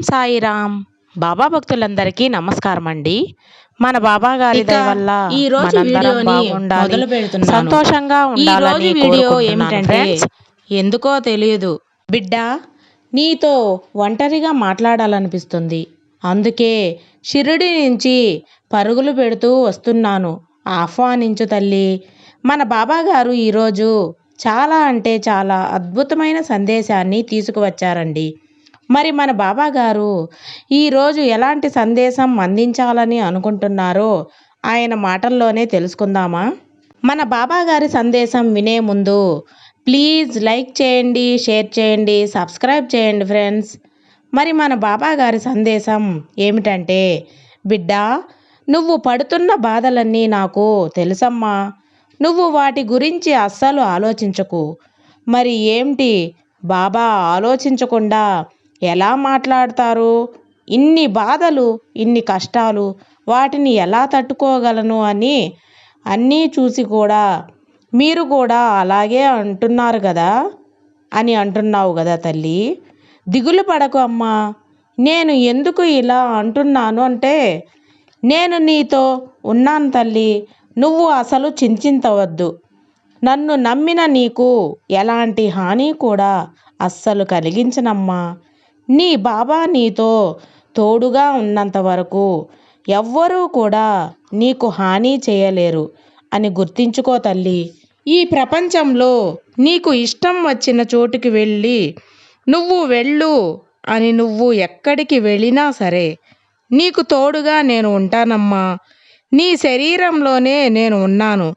సాయిరామ్. బాబా భక్తులందరికీ నమస్కారం అండి. మన బాబా గారి దయ వల్ల ఈ రోజు మనందరం వీడియోని బాగుండాలి, మొదలు పెడుతున్నాను. సంతోషంగా ఈ రోజు ఉండాలని వీడియో కోరుకుంటున్నాను ఏమిటంటే ఫ్రెండ్స్. ఎందుకో తెలియదు బిడ్డ, నీతో ఒంటరిగా మాట్లాడాలనిపిస్తుంది. అందుకే షిరిడి నుంచి పరుగులు పెడుతూ వస్తున్నాను. ఆహ్వానించు తల్లి. మన బాబా గారు ఈరోజు చాలా అంటే చాలా అద్భుతమైన సందేశాన్ని తీసుకువచ్చారండి. మరి మన బాబా గారు ఈరోజు ఎలాంటి సందేశం అందించాలని అనుకుంటున్నారో ఆయన మాటల్లోనే తెలుసుకుందామా? మన బాబా గారి సందేశం వినే ముందు ప్లీజ్ లైక్ చేయండి, షేర్ చేయండి, సబ్స్క్రైబ్ చేయండి ఫ్రెండ్స్. మరి మన బాబా గారి సందేశం ఏమిటంటే, బిడ్డ, నువ్వు పడుతున్న బాధలన్నీ నాకు తెలుసమ్మా. నువ్వు వాటి గురించి అస్సలు ఆలోచించకు. మరి ఏమిటి బాబా ఆలోచించకుండా ఎలా మాట్లాడతారు? ఇన్ని బాధలు, ఇన్ని కష్టాలు, వాటిని ఎలా తట్టుకోగలను అని అన్నీ చూసి కూడా మీరు కూడా అలాగే అంటున్నారు కదా అని అంటున్నావు కదా తల్లి. దిగులు పడకు అమ్మా. నేను ఎందుకు ఇలా అంటున్నాను అంటే, నేను నీతో ఉన్నాను తల్లి. నువ్వు అసలు చింతించవద్దు. నన్ను నమ్మిన నీకు ఎలాంటి హాని కూడా అస్సలు కలిగించనమ్మా. నీ బాబా నీతో తోడుగా ఉన్నంత వరకు ఎవ్వరూ కూడా నీకు హాని చేయలేరు అని గుర్తించుకో తల్లి. ఈ ప్రపంచంలో నీకు ఇష్టం వచ్చిన చోటుకి వెళ్ళి నువ్వు వెళ్ళు అని నువ్వు ఎక్కడికి వెళ్ళినా సరే నీకు తోడుగా నేను ఉంటానమ్మా. నీ శరీరంలోనే నేను ఉన్నాను.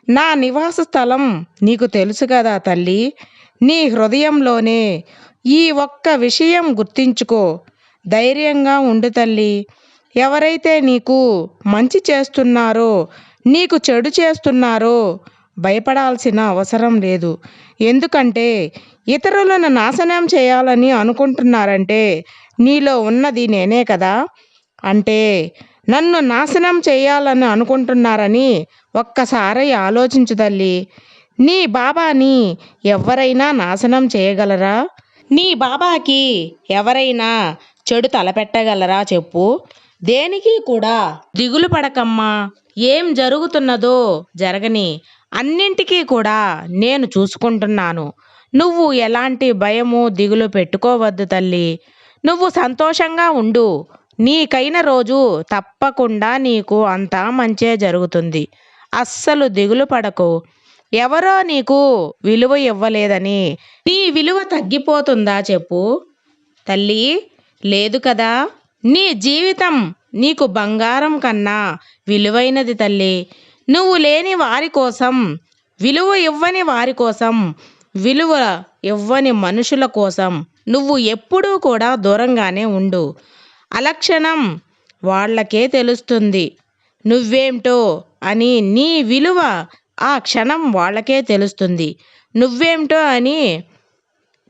నా నివాస స్థలం నీకు తెలుసు కదా తల్లి. నీ హృదయంలోనే. ఈ ఒక్క విషయం గుర్తించుకో. ధైర్యంగా ఉండు తల్లి. ఎవరైతే నీకు మంచి చేస్తున్నారో, నీకు చెడు చేస్తున్నారో భయపడాల్సిన అవసరం లేదు. ఎందుకంటే ఇతరులను నాశనం చేయాలని అనుకుంటున్నారంటే నీలో ఉన్నది నేనే కదా. అంటే నన్ను నాశనం చేయాలని అనుకుంటున్నారని ఒక్కసారి ఆలోచించు తల్లి. నీ బాబాని ఎవరైనా నాశనం చేయగలరా? నీ బాబాకి ఎవరైనా చెడు తలపెట్టగలరా చెప్పు? దేనికి కూడా దిగులు పడకమ్మా. ఏం జరుగుతున్నదో జరగని, అన్నింటికీ కూడా నేను చూసుకుంటున్నాను. నువ్వు ఎలాంటి భయము, దిగులు పెట్టుకోవద్దు తల్లి. నువ్వు సంతోషంగా ఉండు. నీకైన రోజు తప్పకుండా నీకు అంతా మంచే జరుగుతుంది. అస్సలు దిగులు పడకు. ఎవరో నీకు విలువ ఇవ్వలేదని నీ విలువ తగ్గిపోతుందా చెప్పు తల్లి? లేదు కదా. నీ జీవితం నీకు బంగారం కన్నా విలువైనది తల్లి. నువ్వు లేని వారి కోసం, విలువ ఇవ్వని వారి కోసం, విలువ ఇవ్వని మనుషుల కోసం నువ్వు ఎప్పుడూ కూడా దూరంగానే ఉండు. అలక్షణం వాళ్ళకే తెలుస్తుంది నువ్వేంటో అని. నీ విలువ ఆ క్షణం వాళ్ళకే తెలుస్తుంది నువ్వేంటో అని.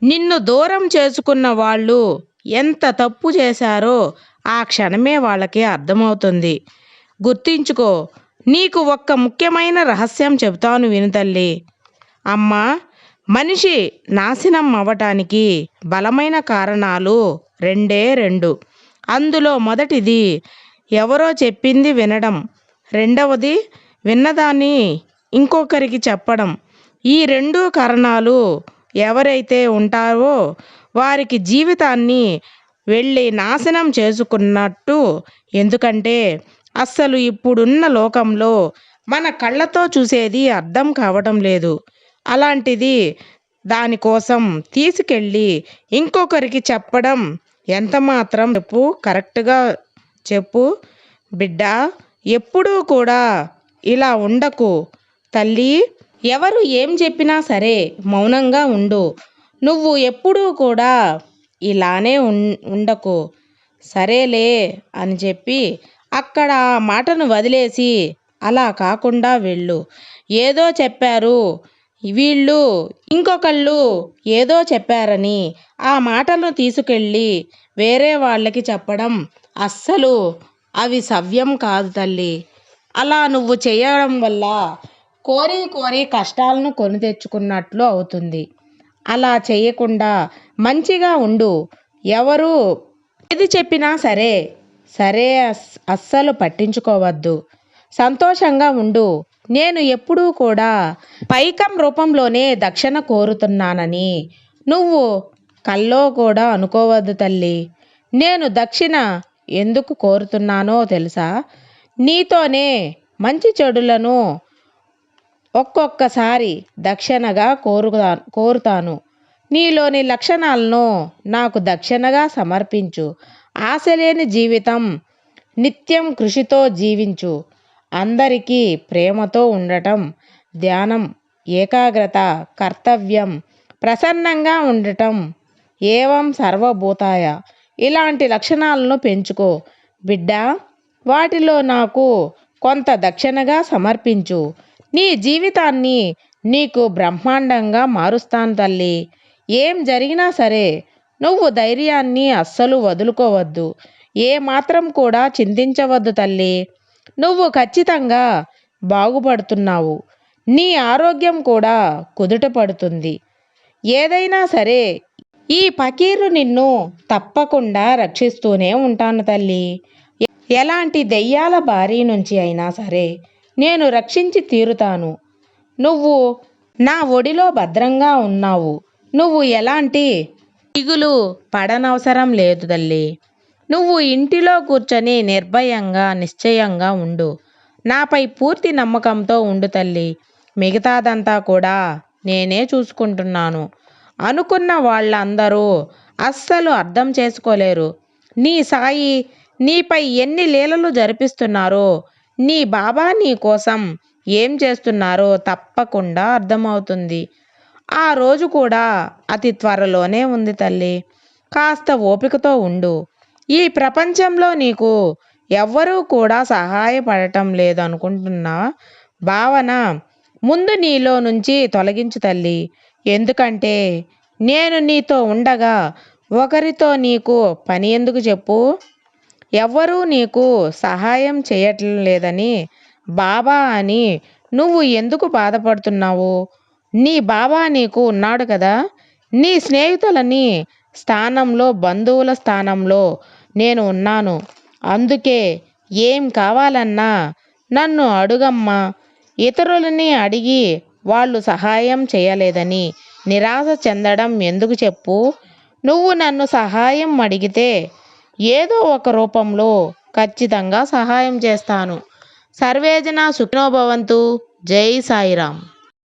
నిన్ను దూరం చేసుకున్న వాళ్ళు ఎంత తప్పు చేశారో ఆ క్షణమే వాళ్ళకి అర్థమవుతుంది. గుర్తించుకో. నీకు ఒక్క ముఖ్యమైన రహస్యం చెబుతాను విను తల్లి. అమ్మా, మనిషి నాశనం అవ్వటానికి బలమైన కారణాలు రెండే రెండు. అందులో మొదటిది ఎవరో చెప్పింది వినడం, రెండవది విన్నదాన్ని ఇంకొకరికి చెప్పడం. ఈ రెండు కారణాలు ఎవరైతే ఉంటారో వారికి జీవితాన్ని వెళ్ళి నాశనం చేసుకున్నట్టు. ఎందుకంటే అస్సలు ఇప్పుడున్న లోకంలో మన కళ్ళతో చూసేది అర్థం కావటం లేదు. అలాంటిది దానికోసం తీసుకెళ్ళి ఇంకొకరికి చెప్పడం ఎంత మాత్రం చెప్పు? కరెక్ట్గా చెప్పు బిడ్డ. ఎప్పుడూ కూడా ఇలా ఉండకు తల్లి. ఎవరు ఏం చెప్పినా సరే మౌనంగా ఉండు. నువ్వు ఎప్పుడూ కూడా ఇలానే ఉండకు. సరేలే అని చెప్పి అక్కడ ఆ మాటను వదిలేసి అలా కాకుండా వెళ్ళు. ఏదో చెప్పారు వీళ్ళు, ఇంకొకళ్ళు ఏదో చెప్పారని ఆ మాటలను తీసుకెళ్ళి వేరే వాళ్ళకి చెప్పడం అస్సలు అవి సవ్యం కాదు తల్లి. అలా నువ్వు చేయడం వల్ల కోరి కోరి కష్టాలను కొని తెచ్చుకున్నట్లు అవుతుంది. అలా చేయకుండా మంచిగా ఉండు. ఎవరు ఏది చెప్పినా సరే సరే అస్సలు పట్టించుకోవద్దు. సంతోషంగా ఉండు. నేను ఎప్పుడూ కూడా పైకం రూపంలోనే దక్షిణ కోరుతున్నానని నువ్వు కల్లో కూడా అనుకోవద్దు తల్లి. నేను దక్షిణ ఎందుకు కోరుతున్నానో తెలుసా? నీతోనే మంచి చెడులను ఒక్కొక్కసారి దక్షిణగా కోరుతాను. నీలోని లక్షణాలను నాకు దక్షిణగా సమర్పించు. ఆశలేని జీవితం, నిత్యం కృషితో జీవించు. అందరికీ ప్రేమతో ఉండటం, ధ్యానం, ఏకాగ్రత, కర్తవ్యం, ప్రసన్నంగా ఉండటం, ఏవం సర్వభూతాయ ఇలాంటి లక్షణాలను పెంచుకో బిడ్డా. వాటిలో నాకు కొంత దక్షిణగా సమర్పించు. నీ జీవితాన్ని నీకు బ్రహ్మాండంగా మారుస్తాను తల్లి. ఏం జరిగినా సరే నువ్వు ధైర్యాన్ని అస్సలు వదులుకోవద్దు. ఏమాత్రం కూడా చింతించవద్దు తల్లి. నువ్వు ఖచ్చితంగా బాగుపడుతున్నావు. నీ ఆరోగ్యం కూడా కుదుట పడుతుంది. ఏదైనా సరే ఈ ఫకీరు నిన్ను తప్పకుండా రక్షిస్తూనే ఉంటాను తల్లి. ఎలాంటి దెయ్యాల బారి నుంచి అయినా సరే నేను రక్షించి తీరుతాను. నువ్వు నా ఒడిలో భద్రంగా ఉన్నావు. నువ్వు ఎలాంటి దిగులు పడనవసరం లేదు తల్లి. నువ్వు ఇంటిలో కూర్చొని నిర్భయంగా నిశ్చయంగా ఉండు. నాపై పూర్తి నమ్మకంతో ఉండు తల్లి. మిగతాదంతా కూడా నేనే చూసుకుంటున్నాను. అనుకున్న వాళ్ళందరూ అస్సలు అర్థం చేసుకోలేరు. నీ సాయి నీపై ఎన్ని లీలలు జరిపిస్తున్నారో, నీ బాబా నీ కోసం ఏం చేస్తున్నారో తప్పకుండా అర్థమవుతుంది. ఆ రోజు కూడా అతి త్వరలోనే ఉంది తల్లి. కాస్త ఓపికతో ఉండు. ఈ ప్రపంచంలో నీకు ఎవ్వరూ కూడా సహాయపడటం లేదనుకుంటున్న భావన ముందు నీలో నుంచి తొలగించు తల్లి. ఎందుకంటే నేను నీతో ఉండగా ఒకరితో నీకు పని ఎందుకు చెప్పు? ఎవ్వరూ నీకు సహాయం చేయటం లేదని బాబా అని నువ్వు ఎందుకు బాధపడుతున్నావు? నీ బాబా నీకు ఉన్నాడు కదా. నీ స్నేహితులని స్థానంలో, బంధువుల స్థానంలో నేను ఉన్నాను. అందుకే ఏం కావాలన్నా నన్ను అడుగమ్మా. ఇతరులని అడిగి వాళ్ళు సహాయం చేయలేదని నిరాశ చెందడం ఎందుకు చెప్పు? నువ్వు నన్ను సహాయం అడిగితే ఏదో ఒక రూపంలో ఖచ్చితంగా సహాయం చేస్తాను. సర్వేజన సుఖినో భవంతు. జై సాయిరామ్.